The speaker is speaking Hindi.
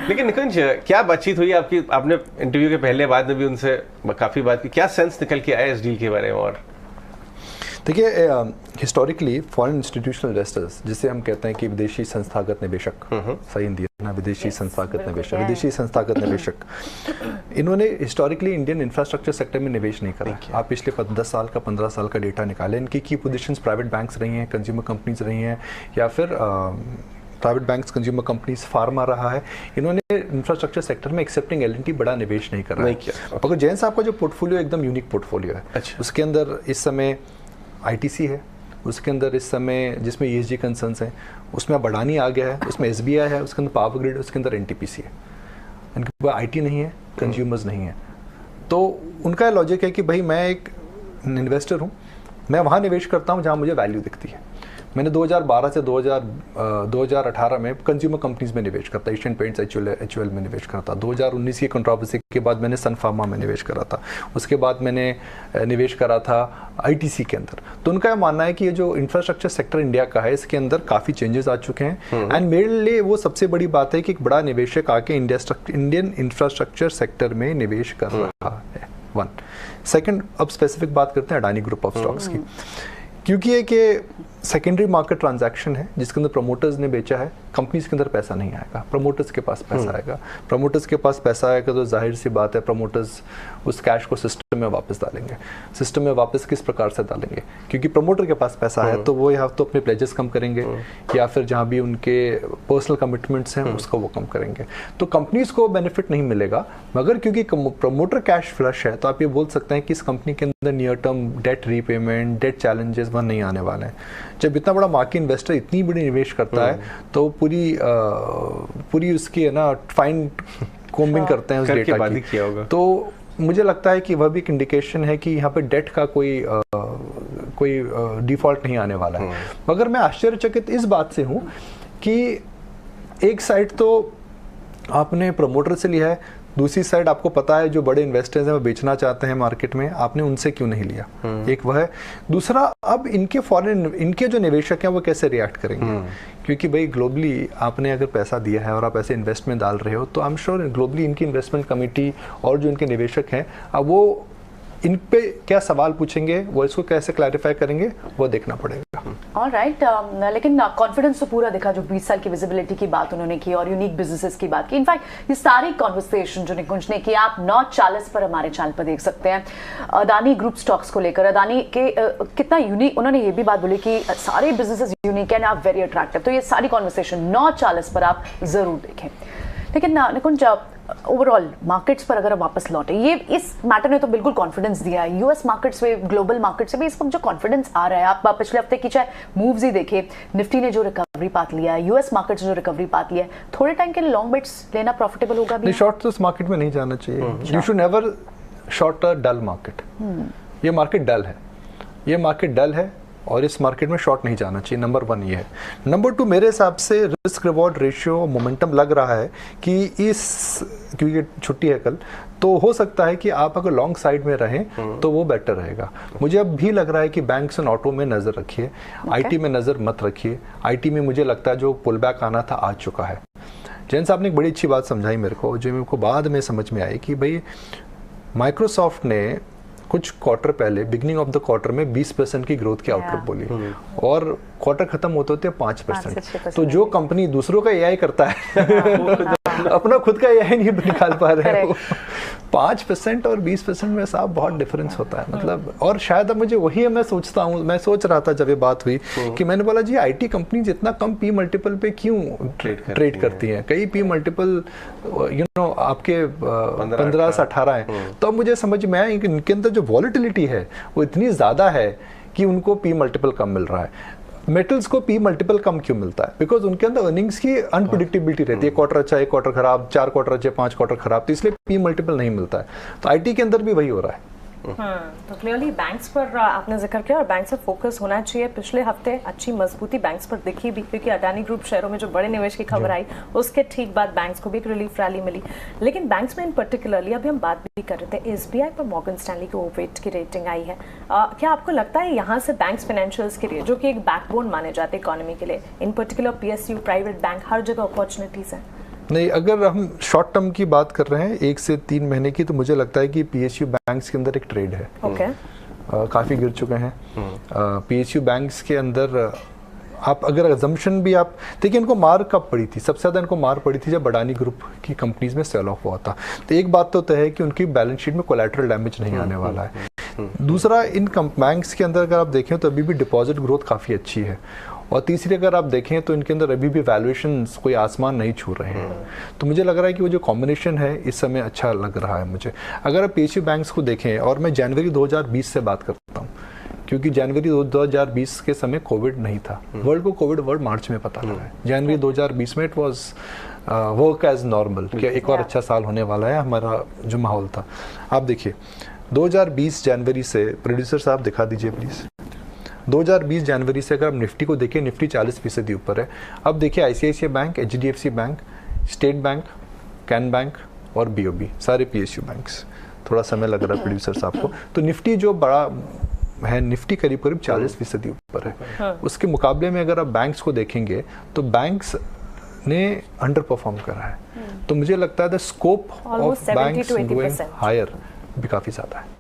लेकिन निकुंज, क्या बातचीत हुई आपकी? आपने इंटरव्यू के पहले बाद में भी उनसे काफी बात की, क्या सेंस निकल के आया इस डील के बारे में? और देखिए, हिस्टोरिकली फॉरेन इंस्टीट्यूशनल इन्वेस्टर्स, जिसे हम कहते हैं कि विदेशी संस्थागत निवेशक, सही हिंदी है ना, विदेशी संस्थागत निवेशक, विदेशी संस्थागत निवेशक, इन्होंने हिस्टोरिकली इंडियन इंफ्रास्ट्रक्चर सेक्टर में निवेश नहीं करा। आप पिछले 10 साल का 15 साल का डेटा निकालें, इनकी की पोजीशंस प्राइवेट बैंक्स रही हैं, कंज्यूमर कंपनीज रही हैं, या फिर private banks, consumer companies, pharma रहा है। इन्होंने इंफ्रास्ट्रक्चर सेक्टर में एक्सेप्टिंग एल&टी बड़ा निवेश नहीं कर रहा है। मगर जैन साहब का जो पोर्टफोलियो एकदम यूनिक पोर्टफोलियो है। अच्छा। उसके अंदर इस समय आईटीसी है, उसके अंदर इस समय जिसमें ईएसजी कंसर्न्स हैं, उसमें अब अडानी आ गया है, उसमें एसबीआई है, उसके अंदर पावर ग्रिड, उसके अंदर एनटीपीसी है। इनके पास आईटी नहीं है, कंज्यूमर्स नहीं है। तो उनका लॉजिक है कि भाई मैं एक इन्वेस्टर हूँ, मैं वहाँ निवेश करता हूँ जहाँ मुझे वैल्यू दिखती है। मैंने 2012 से 2018 में कंज्यूमर कंपनीज में निवेश करता, एशियन पेंट्स, एचयूएल में निवेश करता। 2019 की कंट्रोवर्सी के बाद मैंने सन फार्मा में निवेश करा था। उसके बाद मैंने निवेश करा था आईटीसी के अंदर। तो उनका यह मानना है कि ये जो इंफ्रास्ट्रक्चर सेक्टर इंडिया का है, इसके अंदर काफ़ी चेंजेस आ चुके हैं। एंड मेरे लिए वो सबसे बड़ी बात है कि एक बड़ा निवेशक आके इंडियन इंफ्रास्ट्रक्चर सेक्टर में निवेश कर रहा है। 1 सेकेंड, अब स्पेसिफिक बात करते हैं अडानी ग्रुप ऑफ स्टॉक्स की, क्योंकि ये कि सेकेंडरी मार्केट ट्रांजैक्शन है जिसके अंदर प्रमोटर्स ने बेचा है। कंपनीज के अंदर पैसा नहीं आएगा, प्रमोटर्स के पास पैसा आएगा। प्रमोटर्स के पास पैसा आएगा तो जाहिर सी बात है प्रमोटर्स उस कैश को सिस्टम में वापस डालेंगे। सिस्टम में वापस किस प्रकार से डालेंगे? क्योंकि प्रमोटर के पास पैसा है तो वो या तो अपने प्लेजेस कम करेंगे या फिर जहाँ भी उनके पर्सनल कमिटमेंट्स हैं उसको वो कम करेंगे। तो कंपनीज को बेनिफिट नहीं मिलेगा, मगर क्योंकि प्रमोटर कैश फ्लश है तो आप ये बोल सकते हैं कि इस कंपनी के अंदर near term debt repayment, debt challenges वह नहीं आने वाले हैं। जब इतना बड़ा मार्केट इन्वेस्टर इतनी बड़ी निवेश करता है तो पूरी उसकी है ना फाइन कोम्बिंग करते हैं उस डेटा की। किया होगा। तो मुझे लगता है कि वह भी एक इंडिकेशन है कि यहाँ पे डेट का कोई डिफॉल्ट नहीं आने वाला है। मगर मैं आश्चर्यचकित इस बात से हूँ कि एक साइड तो आपने प्रमोटर से लिया है, दूसरी साइड आपको पता है जो बड़े इन्वेस्टर्स हैं वो बेचना चाहते हैं मार्केट में, आपने उनसे क्यों नहीं लिया? एक वह है। दूसरा, अब इनके जो निवेशक हैं वो कैसे रिएक्ट करेंगे? क्योंकि भाई ग्लोबली आपने अगर पैसा दिया है और आप ऐसे इन्वेस्टमेंट डाल रहे हो तो आई एम श्योर ग्लोबली इनकी इन्वेस्टमेंट कमेटी और जो इनके निवेशक हैं अब वो इन पे क्या सवाल पूछेंगे, वो इसको कैसे क्लैरिफाई करेंगे, वो देखना पड़ेगा। ऑलराइट, लेकिन कॉन्फिडेंस तो पूरा दिखा जो 20 साल की विजिबिलिटी की बात उन्होंने की और यूनिक बिजनेसेस की बात की। इनफैक्ट ये सारी कॉन्वर्सेशन जो निकुंज ने की आप 9:40 पर हमारे चैनल पर देख सकते हैं। अदानी ग्रुप स्टॉक्स को लेकर अदानी के कितना यूनिक, उन्होंने ये भी बात बोली कि सारे बिजनेसेस यूनिक एंड आप वेरी अट्रैक्टिव। तो ये सारी कॉन्वर्सेशन 9:40 पर आप जरूर देखें। लेकिन निकुंज, ओवरऑल मार्केट्स पर अगर वापस लौटे, ये इस मैटर ने तो बिल्कुल कॉन्फिडेंस दिया है यूएस मार्केट्स में, ग्लोबल मार्केट से भी इस वक्त जो कॉन्फिडेंस आ रहा है। आप पिछले हफ्ते की चाहे मूव्स ही देखे, निफ्टी ने जो रिकवरी पात लिया है, यूएस मार्केट से जो रिकवरी पात लिया है, थोड़े टाइम के लिए लॉन्ग बेट्स लेना प्रॉफिटेबल होगा भी? शॉर्ट तो इस मार्केट में नहीं जाना चाहिए। You should never short a dull market. ये मार्केट डल है, ये मार्केट डल है और इस मार्केट में शॉर्ट नहीं जाना चाहिए। नंबर 1 ये है। नंबर 2, मेरे हिसाब से रिस्क रिवॉर्ड रेशियो मोमेंटम लग रहा है कि क्योंकि छुट्टी है कल, तो हो सकता है कि आप अगर लॉन्ग साइड में रहें तो वो बेटर रहेगा। मुझे अब भी लग रहा है कि बैंक्स एंड ऑटो में नज़र रखिए, आईटी में नज़र मत रखिए। आईटी में मुझे लगता है जो पुल बैक आना था आ चुका है। जैन साहब ने एक बड़ी अच्छी बात समझाई मेरे को, जो मेरे को बाद में समझ में आई कि भाई माइक्रोसॉफ्ट ने कुछ क्वार्टर पहले बिगिनिंग ऑफ द क्वार्टर में 20% की ग्रोथ की आउटलुक बोली और क्वार्टर खत्म होते होते 5%। तो जो कंपनी दूसरों का एआई करता है अपना खुद का एआई नहीं निकाल पा रहे हैं, 5% और 20% में साहब बहुत डिफरेंस होता है। मतलब और शायद अब मुझे वही मैं सोचता हूँ, मैं सोच रहा था जब ये बात हुई कि मैंने बोला जी आईटी कंपनी जितना कम पी मल्टीपल पे क्यों ट्रेड करती हैं? कई पी मल्टीपल आपके 15 से 18 है। तो अब मुझे समझ में आया कि इनके अंदर जो वॉलेटिलिटी है वो इतनी ज़्यादा है कि उनको पी मल्टीपल कम मिल रहा है। मेटल्स को पी मल्टीपल कम क्यों मिलता है? बिकॉज उनके अंदर अर्निंग्स की अनप्रिडिक्टेबिलिटी रहती है। क्वार्टर अच्छा, एक क्वार्टर खराब, 4 क्वार्टर अच्छे, 5 क्वार्टर खराब, तो इसलिए पी मल्टीपल नहीं मिलता है। तो आईटी के अंदर भी वही हो रहा है। तो क्लियरली बैंक्स पर आपने जिक्र किया और बैंक से फोकस होना चाहिए। पिछले हफ्ते अच्छी मजबूती बैंक्स पर दिखी भी, क्योंकि अडानी ग्रुप शेयरों में जो बड़े निवेश की खबर आई उसके ठीक बाद बैंक्स को भी एक रिलीफ रैली मिली। लेकिन बैंक्स में इन पर्टिकुलरली अभी हम बात भी कर रहे थे, एसबीआई पर मॉर्गन स्टैनली की ओवरवेट की रेटिंग आई है। क्या आपको लगता है यहाँ से बैंक्स फाइनेंशियल्स के लिए, जो कि एक बैकबोन माने जाते इकोनॉमी के लिए, in particular PSU, private bank, हर जगह अपॉर्चुनिटीज हैं? नहीं, अगर हम शॉर्ट टर्म की बात कर रहे हैं 1 से 3 महीने की, तो मुझे लगता है कि पीएसयू बैंक्स के अंदर एक ट्रेड है। ओके, काफ़ी गिर चुके हैं पीएसयू बैंक्स के अंदर। आप अगर अजम्पशन भी आप देखिए, इनको मार कब पड़ी थी? सबसे ज़्यादा इनको मार पड़ी थी जब अडानी ग्रुप की कंपनीज में सेल ऑफ हुआ था। तो एक बात तो तय है कि उनकी बैलेंस शीट में कोलैटरल डैमेज नहीं आने वाला है। दूसरा, इन बैंक्स के अंदर अगर आप देखें तो अभी भी डिपॉजिट ग्रोथ काफ़ी अच्छी है। और तीसरी, अगर आप देखें तो इनके अंदर अभी भी वैल्यूएशंस कोई आसमान नहीं छू रहे हैं। तो मुझे लग रहा है कि वो जो कॉम्बिनेशन है इस समय अच्छा लग रहा है मुझे। अगर आप पीएसयू बैंक्स को देखें, और मैं जनवरी 2020 से बात करता हूँ, क्योंकि जनवरी 2020 के समय कोविड नहीं था। वर्ल्ड को कोविड वर्ड मार्च में पता लगा है। जनवरी 2020 में it was work as normal, कि एक और अच्छा साल होने वाला है। हमारा जो माहौल था, आप देखिए 2020 जनवरी से, प्रोड्यूसर साहब दिखा दीजिए प्लीज़, 2020 जनवरी से अगर आप निफ्टी को देखिए, निफ्टी 40% ऊपर है। अब देखिए ICICI bank, HDFC bank, state bank, can bank और बीओबी, सारे पीएसयू बैंक्स। थोड़ा समय लग रहा है प्रोड्यूसर साहब को। तो निफ्टी जो बड़ा है, निफ्टी करीब 40% ऊपर है। उसके मुकाबले में अगर आप बैंक्स को देखेंगे तो बैंक्स ने अंडर परफॉर्म करा है। तो मुझे लगता है the scope of banks going higher भी काफ़ी ज़्यादा है।